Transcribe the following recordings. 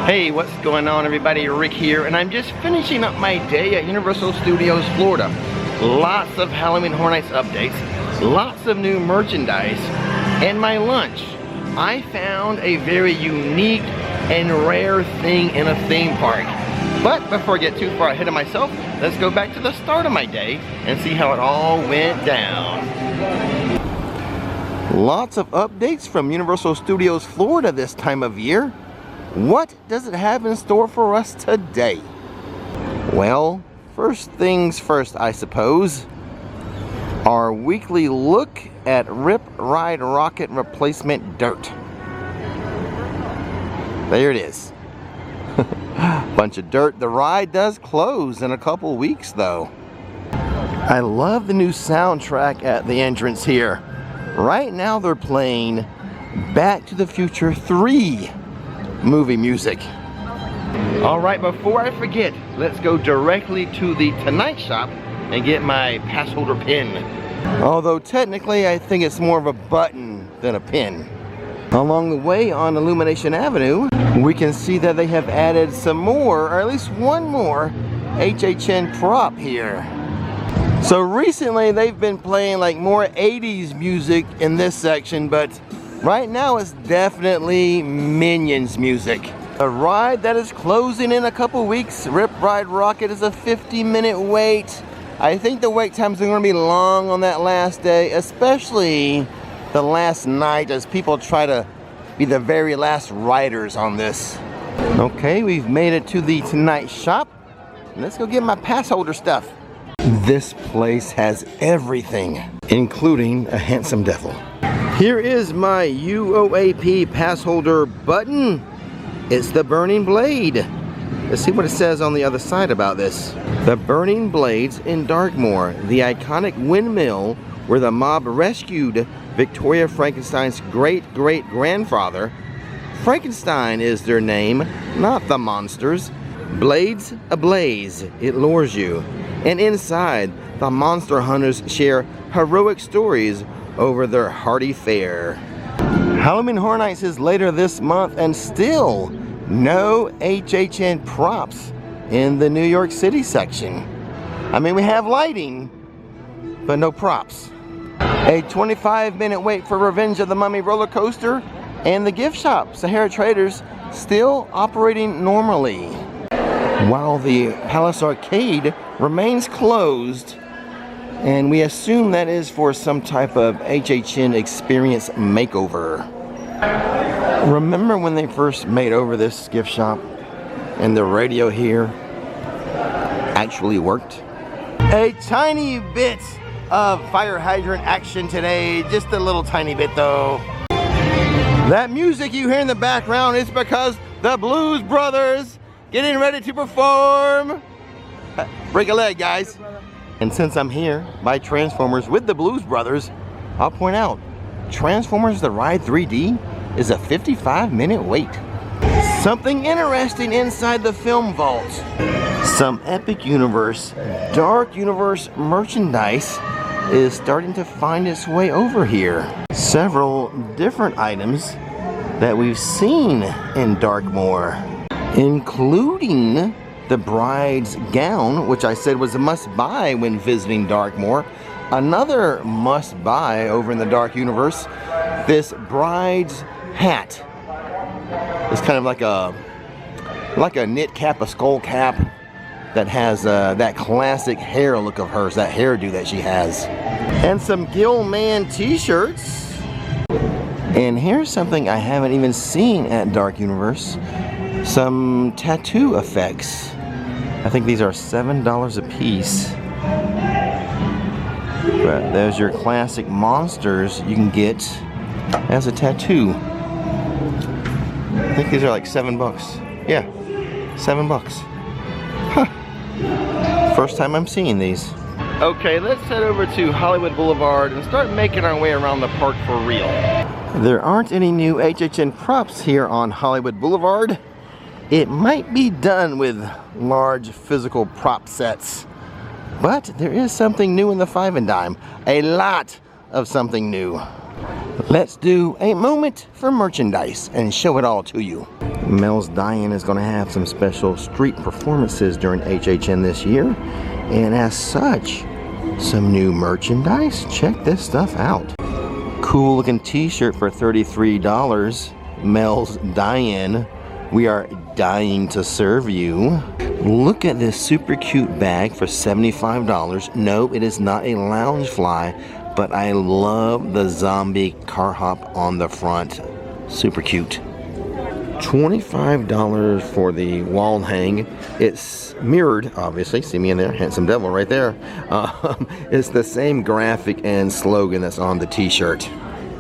Hey, what's going on everybody? Rick here, and I'm just finishing up my day at Universal Studios Florida. Lots of Halloween Horror Nights updates, lots of new merchandise, and my lunch. I found a very unique and rare thing in a theme park. But before I get too far ahead of myself, let's go back to the start of my day and see how it all went down. Lots of updates from Universal Studios Florida this time of year. What does it have in store for us today? Well, first things first, I suppose. Our weekly look at Rip Ride Rocket Replacement Dirt. There it is. Bunch of dirt. The ride does close in a couple weeks though. I love the new soundtrack at the entrance here. Right now they're playing Back to the Future 3 movie music. Alright, before I forget, let's go directly to the Tonight Shop and get my pass holder pin. Although technically I think it's more of a button than a pin. Along the way on Illumination Avenue, we can see that they have added some more, or at least one more, HHN prop here. So recently they've been playing like more 80s music in this section, but right now it's definitely Minions music. A ride that is closing in a couple weeks. Rip Ride Rocket is a 50-minute wait. I think the wait times are going to be long on that last day, especially the last night as people try to be the very last riders on this. Okay, we've made it to the Tonight Shop. Let's go get my pass holder stuff. This place has everything, including a handsome devil. Here is my UOAP pass holder button. It's the Burning Blade. Let's see what it says on the other side about this. The Burning Blades in Darkmoor, the iconic windmill where the mob rescued Victoria Frankenstein's great-great-grandfather. Frankenstein is their name, not the monsters. Blades ablaze, it lures you. And inside, the monster hunters share heroic stories over their hearty fare. Halloween Horror Nights is later this month and still no HHN props in the New York City section. I mean, we have lighting, but no props. A 25-minute wait for Revenge of the Mummy roller coaster and the gift shop, Sahara Traders, still operating normally. While the Palace Arcade remains closed, and we assume that is for some type of HHN experience makeover. Remember when they first made over this gift shop and the radio here actually worked? A tiny bit of fire hydrant action today, just a little tiny bit though. That music you hear in the background is because the Blues Brothers getting ready to perform. Break a leg, guys. And since I'm here by Transformers with the Blues Brothers, I'll point out, Transformers The Ride 3D is a 55-minute wait. Something interesting inside the film vault. Some Epic Universe, Dark Universe merchandise is starting to find its way over here. Several different items that we've seen in Darkmoor, including the bride's gown, which I said was a must-buy when visiting Darkmoor. Another must-buy over in the Dark Universe, this bride's hat. It's kind of like a knit cap, a skull cap that has that classic hair look of hers, that hairdo that she has. And some Gilman t-shirts. And here's something I haven't even seen at Dark Universe. Some tattoo effects. I think these are $7 a piece. But there's your classic monsters you can get as a tattoo. I think these are like $7. Yeah, $7. Huh. First time I'm seeing these. Okay, let's head over to Hollywood Boulevard and start making our way around the park for real. There aren't any new HHN props here on Hollywood Boulevard. It might be done with large physical prop sets, but there is something new in the 5 and dime. A lot of something new. Let's do a moment for merchandise and show it all to you. Mel's Daigon is going to have some special street performances during HHN this year, and as such, some new merchandise. Check this stuff out. Cool looking t-shirt for $33. Mel's Daigon. We are dying to serve you. Look at this super cute bag for $75. No, it is not a Loungefly, but I love the zombie car hop on the front. Super cute. $25 for the wall hang. It's mirrored, obviously. See me in there, handsome devil right there. It's the same graphic and slogan that's on the t-shirt,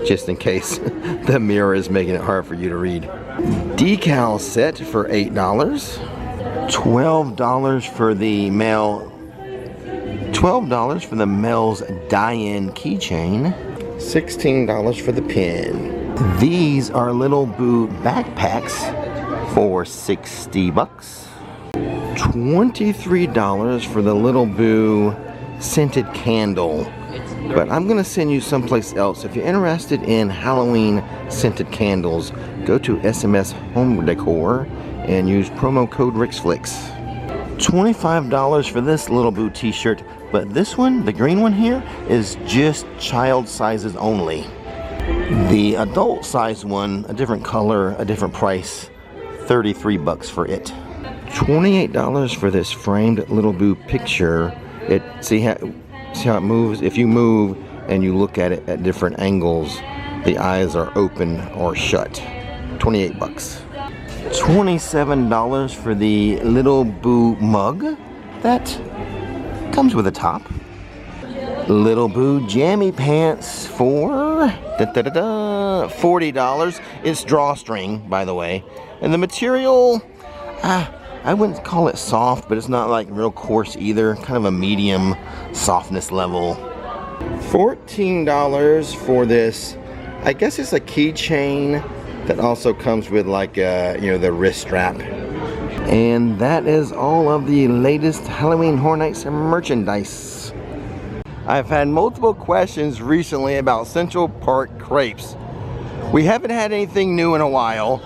just in case the mirror is making it hard for you to read. Decal set for $8. $12 for the Mel. $12 for the Mel's Daigon keychain. $16 for the pin. These are Little Boo backpacks for $60. $23 for the Little Boo scented candle. But I'm gonna send you someplace else. If you're interested in Halloween scented candles, go to SMS Home Decor and use promo code Rix Flix. $25 for this Little Boo t-shirt, but this one, the green one here, is just child sizes only. The adult size one, a different color, a different price, $33 for it. $28 for this framed Little Boo picture. See how it moves? If you move and you look at it at different angles, the eyes are open or shut. $28. $27 for the Little Boo mug that comes with a top. Little Boo jammy pants for $40. It's drawstring, by the way, and the material, I wouldn't call it soft, but it's not like real coarse either. Kind of a medium softness level. $14 for this. I guess it's a keychain that also comes with like the wrist strap. And that is all of the latest Halloween Horror Nights merchandise. I've had multiple questions recently about Central Park crepes. We haven't had anything new in a while.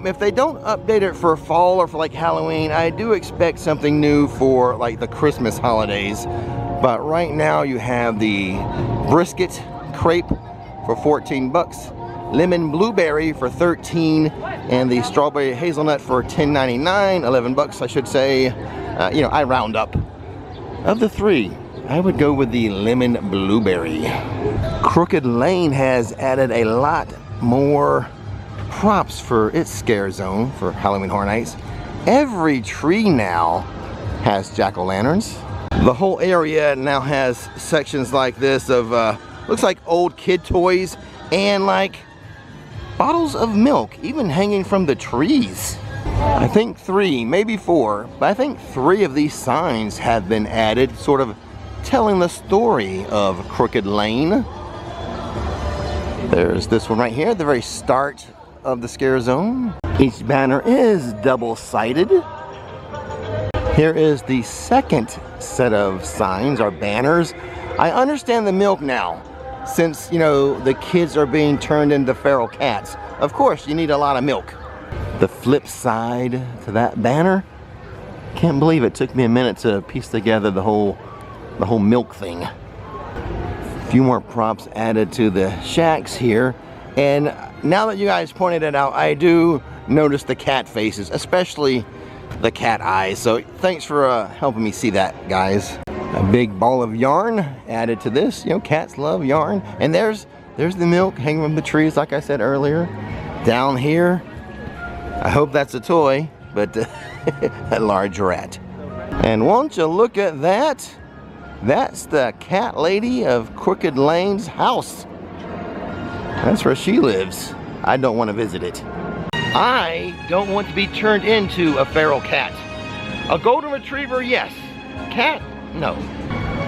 If they don't update it for fall or for like Halloween, I do expect something new for like the Christmas holidays. But right now you have the brisket crepe for $14, lemon blueberry for $13, and the strawberry hazelnut for $10.99, $11 I should say. I round up. Of the three, I would go with the lemon blueberry. Crooked Lane has added a lot more props for its scare zone for Halloween Horror Nights. Every tree now has jack-o'-lanterns. The whole area now has sections like this of looks like old kid toys and like bottles of milk even hanging from the trees. I think 3, maybe 4, but I think 3 of these signs have been added, sort of telling the story of Crooked Lane. There's this one right here at the very start of the scare zone. Each banner is double-sided. Here is the second set of signs or banners. I understand the milk now, since the kids are being turned into feral cats. Of course you need a lot of milk. The flip side to that banner, can't believe it took me a minute to piece together the whole milk thing. A few more props added to the shacks here, and now that you guys pointed it out, I do notice the cat faces, especially the cat eyes, so thanks for helping me see that, guys. A big ball of yarn added to this. Cats love yarn. And there's the milk hanging from the trees, like I said earlier. Down here, I hope that's a toy, but a large rat. And won't you look at that? That's the cat lady of Crooked Lane's house. That's where she lives. I don't want to visit it. I don't want to be turned into a feral cat. A golden retriever, yes. Cat, no.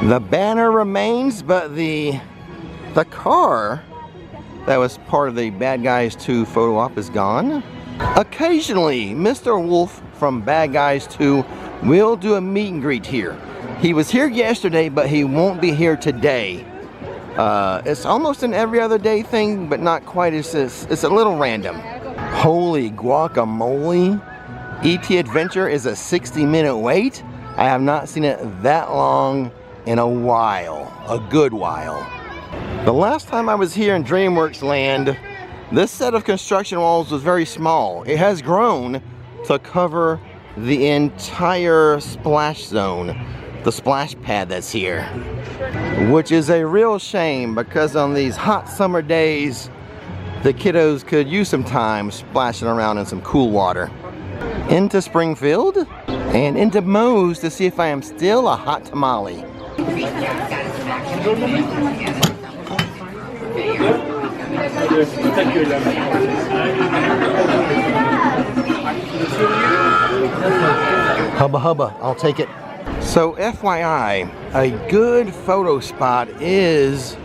The banner remains, but the car that was part of the Bad Guys 2 photo op is gone. Occasionally, Mr. Wolf from Bad Guys 2 will do a meet and greet here. He was here yesterday, but he won't be here today. It's almost an every other day thing, but not quite. It's a little random. Holy guacamole. ET Adventure is a 60-minute wait. I have not seen it that long in a while, a good while. The last time I was here in DreamWorks Land, this set of construction walls was very small. It has grown to cover the entire splash zone, the splash pad that's here, which is a real shame because on these hot summer days, the kiddos could use some time splashing around in some cool water. Into Springfield and into Moe's to see if I am still a hot tamale. Hubba hubba, I'll take it. So FYI, a good photo spot is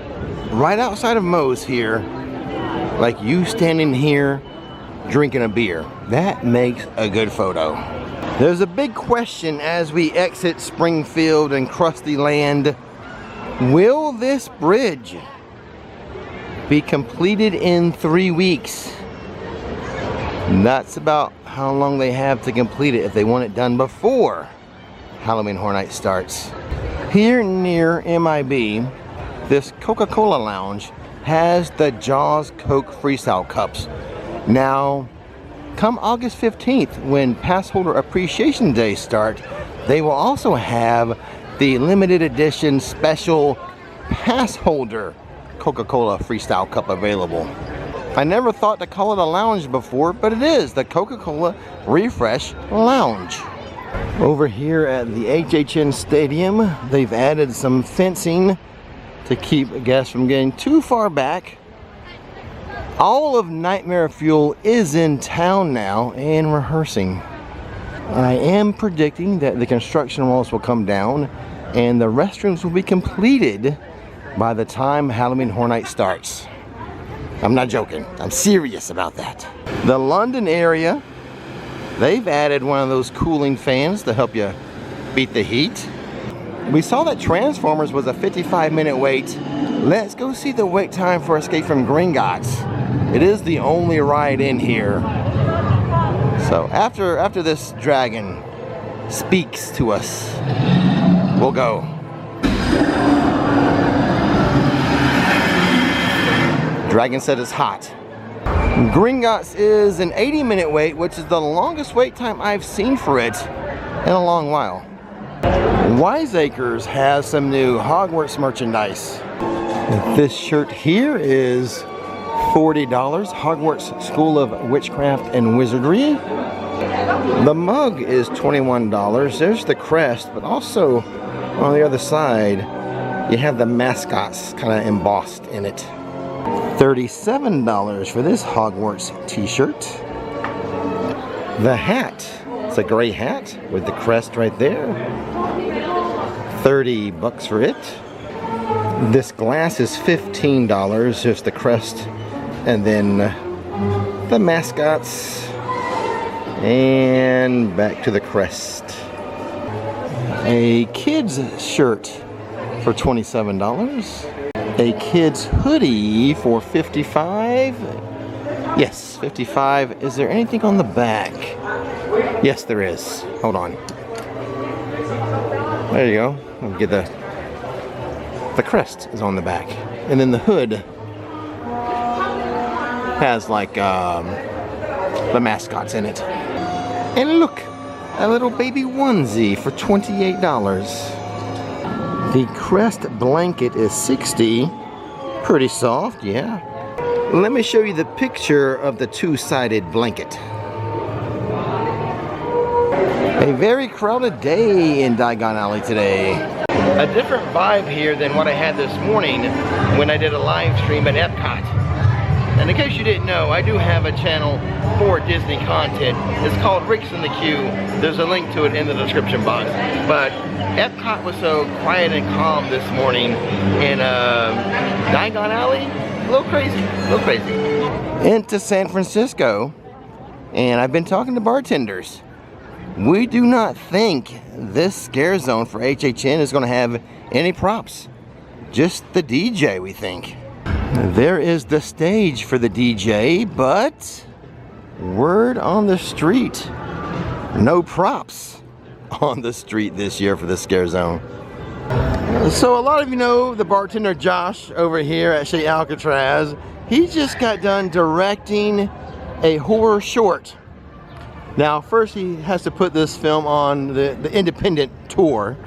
right outside of Moe's here. Like you standing here drinking a beer. That makes a good photo. There's a big question as we exit Springfield and Krusty Land. Will this bridge be completed in 3 weeks? That's about how long they have to complete it if they want it done before Halloween Horror Night starts. Here near MIB, this Coca-Cola lounge has the Jaws Coke Freestyle Cups. Now, come August 15th, when Pass Holder Appreciation Day start, they will also have the limited edition special Pass Holder Coca-Cola Freestyle Cup available. I never thought to call it a lounge before, but it is the Coca-Cola Refresh Lounge. Over here at the HHN Stadium, they've added some fencing to keep guests from getting too far back. All of Nightmare Fuel is in town now and rehearsing. I am predicting that the construction walls will come down and the restrooms will be completed by the time Halloween Horror Night starts. I'm not joking, I'm serious about that. The London area, they've added one of those cooling fans to help you beat the heat. We saw that Transformers was a 55-minute wait. Let's go see the wait time for Escape from Gringotts. It is the only ride in here. So after this dragon speaks to us, we'll go. Dragon said it's hot. Gringotts is an 80-minute wait, which is the longest wait time I've seen for it in a long while. Wiseacres has some new Hogwarts merchandise. This shirt here is $40, Hogwarts School of Witchcraft and Wizardry. The mug is $21. There's the crest, but also on the other side, you have the mascots kind of embossed in it. $37 for this Hogwarts t-shirt. The hat, it's a gray hat with the crest right there. $30 for it. This glass is $15, just the crest and then the mascots and back to the crest. A kid's shirt for $27. A kid's hoodie for $55. Yes, $55. Is there anything on the back? Yes, there is. Hold on. There you go. I'll get the crest is on the back. And then the hood has like the mascots in it. And look, a little baby onesie for $28. The crest blanket is $60. Pretty soft, yeah. Let me show you the picture of the two-sided blanket. A very crowded day in Daigon Alley today. A different vibe here than what I had this morning when I did a live stream at Epcot. And in case you didn't know, I do have a channel for Disney content. It's called Rix in the Queue. There's a link to it in the description box. But Epcot was so quiet and calm this morning in Daigon Alley. A little crazy. Into San Francisco, and I've been talking to bartenders. We do not think this scare zone for HHN is going to have any props. Just the DJ, we think. There is the stage for the DJ, but word on the street, no props on the street this year for the Scare Zone. So a lot of you know the bartender Josh over here at Chez Alcatraz. He just got done directing a horror short. Now first he has to put this film on the independent tour,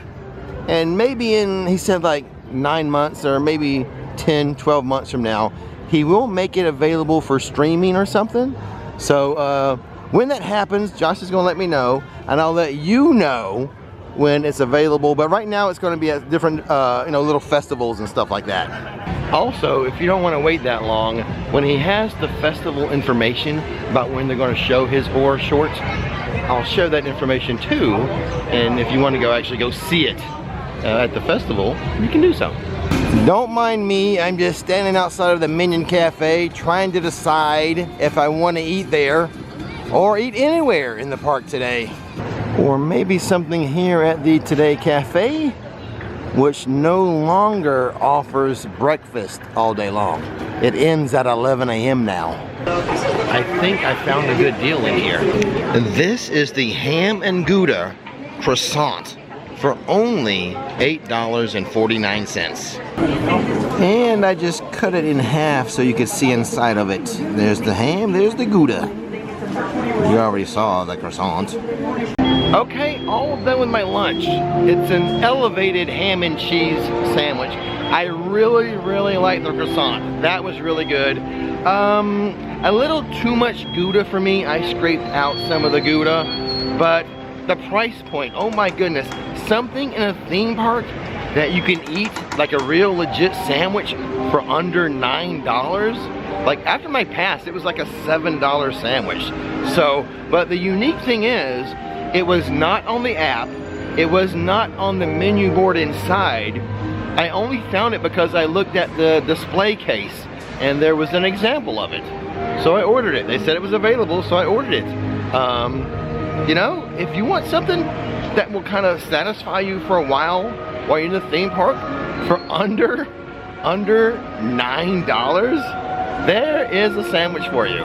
and maybe in, he said, like 9 months or maybe 10, 12 months from now, he will make it available for streaming or something. So when that happens, Josh is gonna let me know, and I'll let you know when it's available. But right now it's going to be at different you know, little festivals and stuff like that. Also, if you don't want to wait that long, when he has the festival information about when they're going to show his horror shorts, I'll share that information too. And if you want to actually go see it at the festival, you can do so. Don't mind me, I'm just standing outside of the Minion Cafe trying to decide if I want to eat there or eat anywhere in the park today. Or maybe something here at the Today Cafe, which no longer offers breakfast all day long. It ends at 11 a.m. now. I think I found a good deal in here. This is the ham and Gouda croissant for only $8.49. And I just cut it in half so you could see inside of it. There's the ham, there's the Gouda. You already saw the croissant. Okay, all done with my lunch. It's an elevated ham and cheese sandwich. I really like the croissant. That was really good. A little too much Gouda for me. I scraped out some of the Gouda, but the price point, oh my goodness. Something in a theme park that you can eat like a real legit sandwich for under $9. Like after my pass, it was like a $7 sandwich. So, but the unique thing is, it was not on the app, it was not on the menu board inside. I only found it because I looked at the display case and there was an example of it. So I ordered it. They said it was available, so I ordered it. You know, if you want something that will kind of satisfy you for a while you're in the theme park for under $9, there is a sandwich for you.